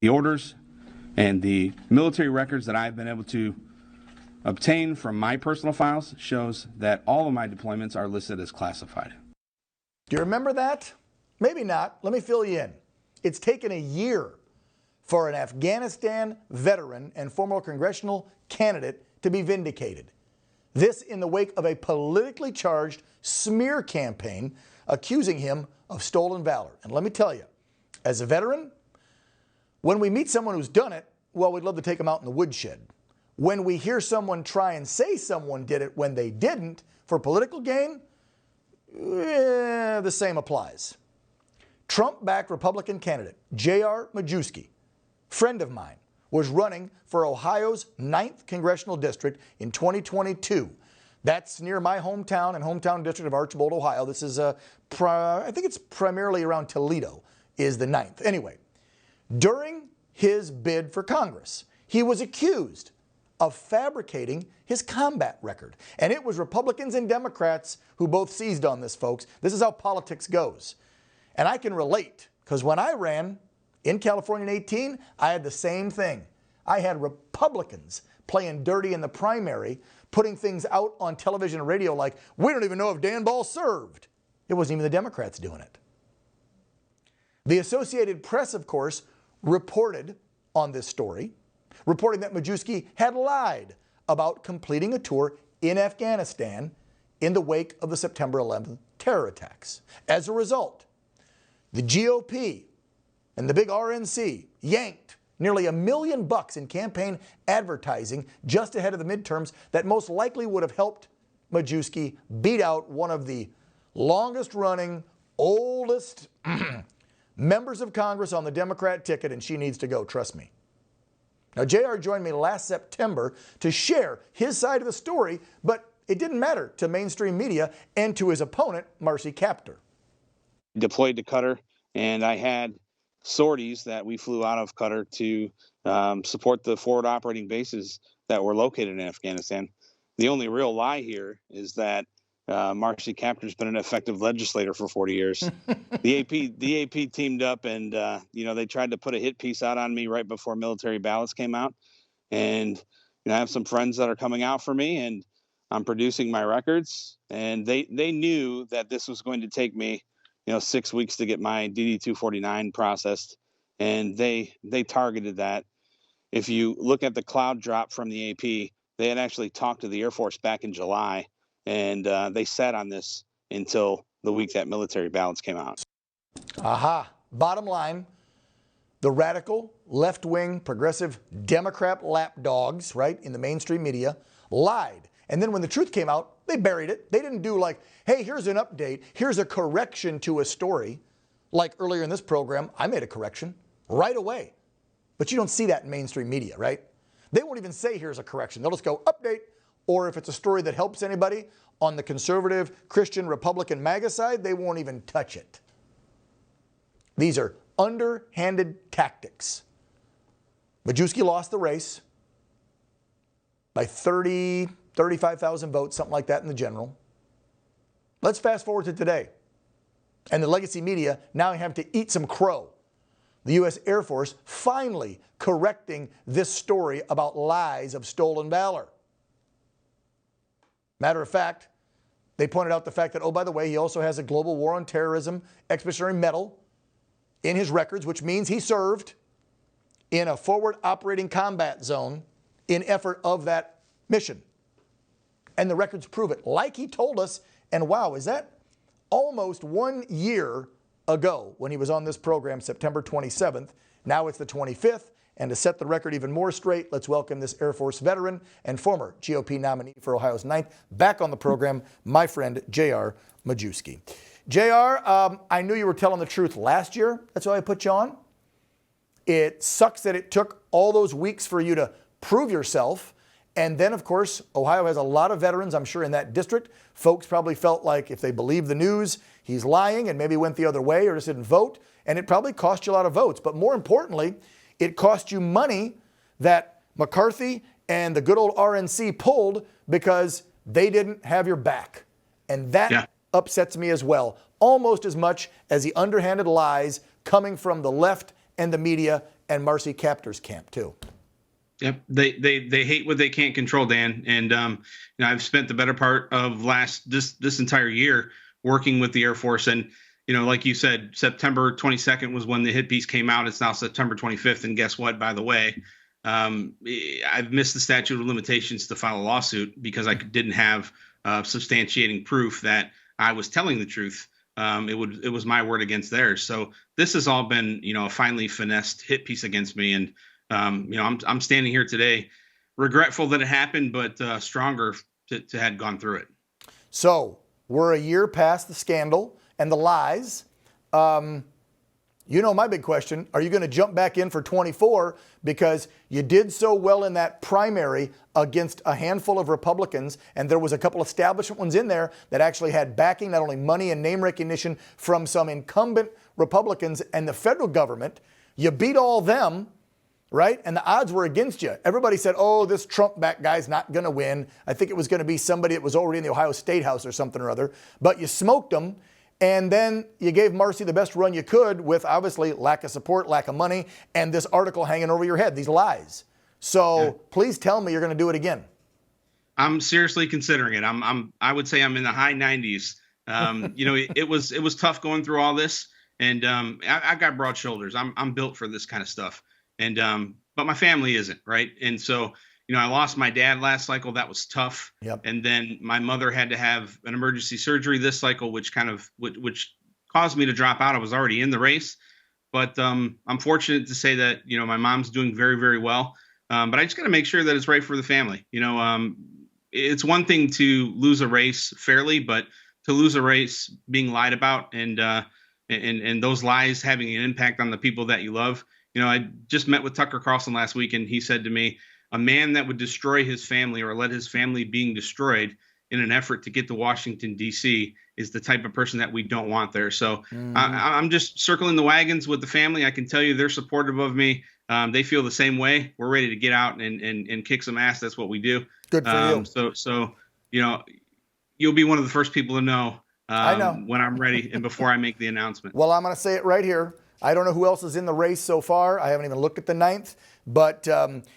The orders and the military records that I've been able to obtain from my personal files shows that all of my deployments are listed as classified. Do you remember that? Maybe not. Let me fill you in. It's taken a year for an Afghanistan veteran and former congressional candidate to be vindicated. This in the wake of a politically charged smear campaign accusing him of stolen valor. And let me tell you, as a veteran, when we meet someone who's done it, well, we'd love to take them out in the woodshed. When we hear someone try and say someone did it when they didn't for political gain, the same applies. Trump-backed Republican candidate JR Majewski, friend of mine, was running for Ohio's 9th congressional district in 2022. That's near my hometown and hometown district of Archbold, Ohio. This is, I think it's primarily around Toledo, is the 9th. Anyway, during his bid for Congress, he was accused of fabricating his combat record. And it was Republicans and Democrats who both seized on this, folks. This is how politics goes. And I can relate, because when I ran in California in 18, I had the same thing. I had Republicans playing dirty in the primary, putting things out on television and radio like, we don't even know if Dan Ball served. It wasn't even the Democrats doing it. The Associated Press, of course, reported on this story, reporting that Majewski had lied about completing a tour in Afghanistan in the wake of the September 11th terror attacks. As a result, the GOP and the big RNC yanked nearly $1 million in campaign advertising just ahead of the midterms that most likely would have helped Majewski beat out one of the longest-running, oldest members of Congress on the Democrat ticket, and she needs to go, trust me. Now, JR joined me last September to share his side of the story, but it didn't matter to mainstream media and to his opponent, Marcy Kaptur. Deployed to Qatar, and I had sorties that we flew out of Qatar to support the forward operating bases that were located in Afghanistan. The only real lie here is that Marcy Kaptur's been an effective legislator for 40 years. The AP teamed up and, they tried to put a hit piece out on me right before military ballots came out. And I have some friends that are coming out for me, and I'm producing my records. And they knew that this was going to take me, 6 weeks to get my DD-249 processed. And they targeted that. If you look at the cloud drop from the AP, they had actually talked to the Air Force back in July. And they sat on this until the week that military ballots came out. Aha. Bottom line, the radical, left-wing, progressive Democrat lapdogs, right, in the mainstream media, lied. And then when the truth came out, they buried it. They didn't do like, hey, here's an update. Here's a correction to a story. Like earlier in this program, I made a correction right away. But you don't see that in mainstream media, right? They won't even say here's a correction. They'll just go update. Or if it's a story that helps anybody on the conservative, Christian, Republican, MAGA side, they won't even touch it. These are underhanded tactics. Majewski lost the race by 35,000 votes, something like that in the general. Let's fast forward to today. And the legacy media now have to eat some crow. The U.S. Air Force finally correcting this story about lies of stolen valor. Matter of fact, they pointed out the fact that, oh, by the way, he also has a Global War on Terrorism Expeditionary Medal in his records, which means he served in a forward operating combat zone in effort of that mission. And the records prove it, like he told us. And wow, is that almost 1 year ago when he was on this program, September 27th. Now it's the 25th. And to set the record even more straight, let's welcome this Air Force veteran and former GOP nominee for Ohio's 9th back on the program, my friend JR Majewski. JR, I knew you were telling the truth last year. That's why I put you on. It sucks that it took all those weeks for you to prove yourself. And then, of course, Ohio has a lot of veterans, I'm sure, in that district. Folks probably felt like if they believed the news, he's lying and maybe went the other way or just didn't vote. And it probably cost you a lot of votes. But more importantly, it cost you money that McCarthy and the good old RNC pulled because they didn't have your back. And that upsets me as well, almost as much as the underhanded lies coming from the left and the media and Marcy Kaptur's camp too. Yep, they hate what they can't control, Dan. And I've spent the better part of this entire year working with the Air Force. And like you said, September 22nd was when the hit piece came out. It's now September 25th, and guess what? By the way, I've missed the statute of limitations to file a lawsuit because I didn't have substantiating proof that I was telling the truth. It was my word against theirs. So this has all been a finely finessed hit piece against me. And I'm standing here today, regretful that it happened, but stronger to had gone through it. So we're a year past the scandal and the lies. My big question, are you going to jump back in for 24 because you did so well in that primary against a handful of Republicans, and there was a couple establishment ones in there that actually had backing, not only money and name recognition from some incumbent Republicans and the federal government. You beat all them, right? And the odds were against you. Everybody said, oh, this Trump-backed guy's not going to win. I think it was going to be somebody that was already in the Ohio State House or something or other. But you smoked them, and then you gave Marcy the best run you could with obviously lack of support, lack of money, and this article hanging over your head, these lies. So Please tell me you're going to do it again. I'm seriously considering it. I would say I'm in the high 90s. It was tough going through all this, and I've got broad shoulders. I'm built for this kind of stuff. And but my family isn't, right? And so, I lost my dad last cycle. That was tough. Yep. And then my mother had to have an emergency surgery this cycle, which caused me to drop out. I was already in the race, but I'm fortunate to say that my mom's doing very, very well. But I just got to make sure that it's right for the family. It's one thing to lose a race fairly, but to lose a race being lied about and those lies having an impact on the people that you love. I just met with Tucker Carlson last week, and he said to me, a man that would destroy his family or let his family being destroyed in an effort to get to Washington, D.C. is the type of person that we don't want there. So I'm just circling the wagons with the family. I can tell you they're supportive of me. They feel the same way. We're ready to get out and kick some ass. That's what we do. Good for you. So you'll be one of the first people to know, I know when I'm ready and before I make the announcement. Well, I'm going to say it right here. I don't know who else is in the race so far. I haven't even looked at the 9th, but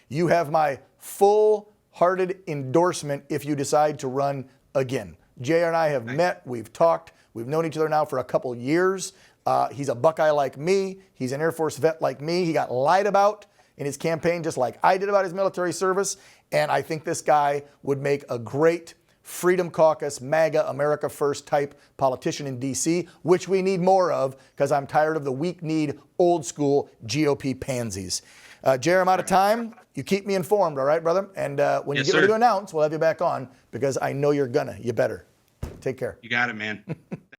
you have my full-hearted endorsement if you decide to run again. JR and I have met, we've talked, we've known each other now for a couple years. He's a Buckeye like me. He's an Air Force vet like me. He got lied about in his campaign just like I did about his military service, and I think this guy would make a great Freedom Caucus, MAGA, America First type politician in D.C., which we need more of because I'm tired of the weak-kneed, old-school GOP pansies. JR, I'm out of time. You keep me informed, all right, brother? And when you get ready to announce, we'll have you back on because I know you're gonna. You better. Take care. You got it, man.